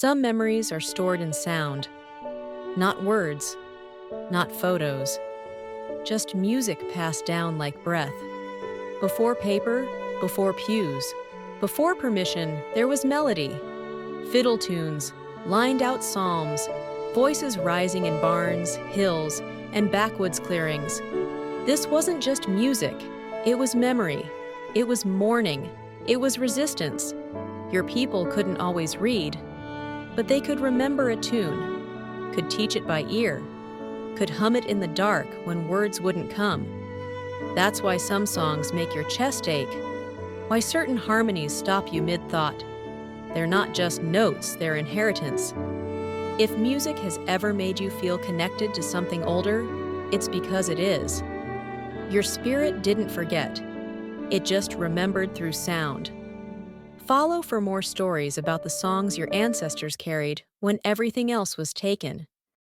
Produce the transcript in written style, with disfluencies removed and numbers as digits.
Some memories are stored in sound, not words, not photos, just music passed down like breath. Before paper, before pews, before permission, there was melody. Fiddle tunes, lined out psalms, voices rising in barns, hills, and backwoods clearings. This wasn't just music, it was memory. It was mourning. It was resistance. Your people couldn't always read, but they could remember a tune, could teach it by ear, could hum it in the dark when words wouldn't come. That's why some songs make your chest ache, why certain harmonies stop you mid-thought. They're not just notes, they're inheritance. If music has ever made you feel connected to something older, it's because it is. Your spirit didn't forget. It just remembered through sound. Follow for more stories about the songs your ancestors carried when everything else was taken.